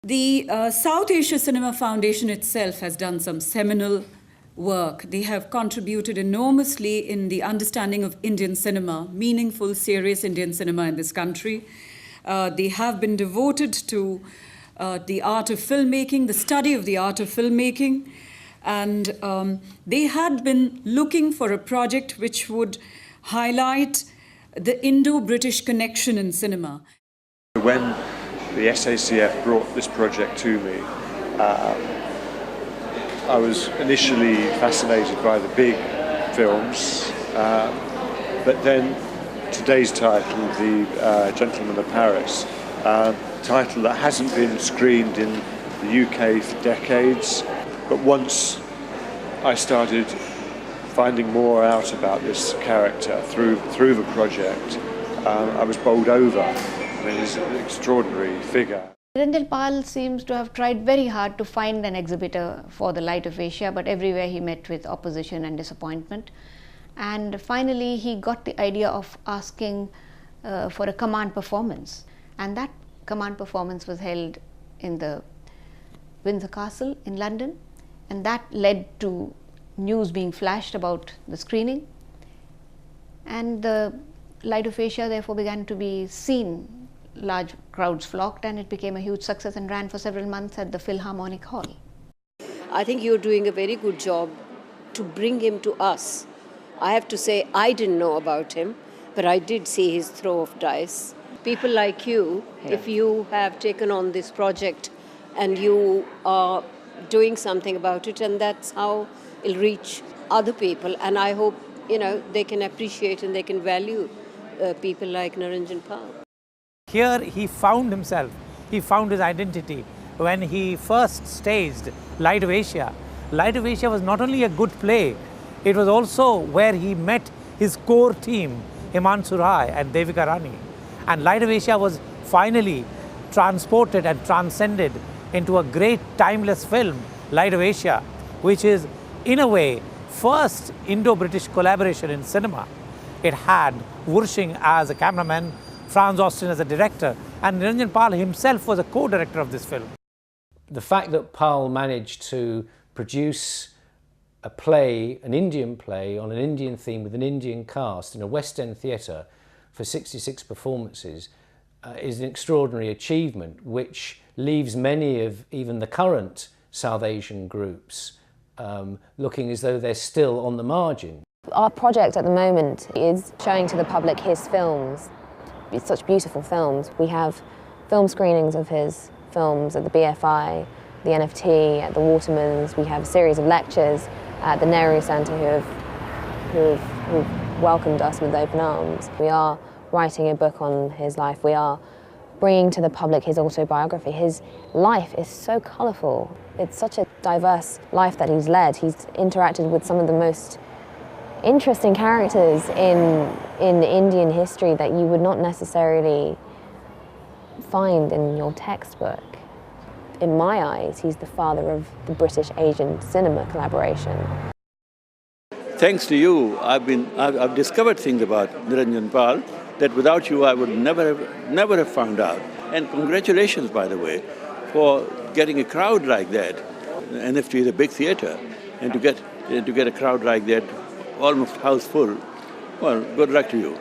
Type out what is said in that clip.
The South Asia Cinema Foundation itself has done some seminal work. They have contributed enormously in the understanding of Indian cinema, meaningful, serious Indian cinema in this country. They have been devoted to the art of filmmaking, the study of the art of filmmaking, and they had been looking for a project which would highlight the Indo-British connection in cinema. When the SACF brought this project to me, I was initially fascinated by the big films, but then today's title, The Gentleman of Paris, title that hasn't been screened in the UK for decades, but once I started finding more out about this character through the project, I was bowled over. I mean, he's an extraordinary figure. Niranjan Pal seems to have tried very hard to find an exhibitor for the Light of Asia, but everywhere he met with opposition and disappointment. And finally, he got the idea of asking for a command performance. And that command performance was held in the Windsor Castle in London. And that led to news being flashed about the screening. And the Light of Asia therefore began to be seen. Large crowds flocked and it became a huge success and ran for several months at the Philharmonic Hall. I think you're doing a very good job to bring him to us. I have to say, I didn't know about him, but I did see his throw of dice. People like you, if you have taken on this project and you are doing something about it, and that's how it'll reach other people. And I hope, they can appreciate and they can value people like Niranjan Pal. Here he found himself, he found his identity when he first staged Light of Asia. Light of Asia was not only a good play, it was also where he met his core team, Himanshu Rai and Devika Rani. And Light of Asia was finally transported and transcended into a great timeless film, Light of Asia, which is in a way first Indo-British collaboration in cinema. It had Wursing as a cameraman, Franz Austin as a director, and Niranjan Pal himself was a co-director of this film. The fact that Pal managed to produce a play, an Indian play on an Indian theme with an Indian cast in a West End theatre for 66 performances is an extraordinary achievement, which leaves many of even the current South Asian groups looking as though they're still on the margin. Our project at the moment is showing to the public his films. It's such beautiful films. We have film screenings of his films at the BFI, the NFT, at the Watermans. We have a series of lectures at the Nehru Centre who've welcomed us with open arms. We are writing a book on his life. We are bringing to the public his autobiography. His life is so colourful. It's such a diverse life that he's led. He's interacted with some of the most interesting characters in Indian history that you would not necessarily find in your textbook. In my eyes, he's the father of the British-Asian cinema collaboration. Thanks to you, I've discovered things about Niranjan Pal that without you I would never have found out. And congratulations, by the way, for getting a crowd like that. NFT is a big theatre, and to get a crowd like that, almost house full, well, good luck to you.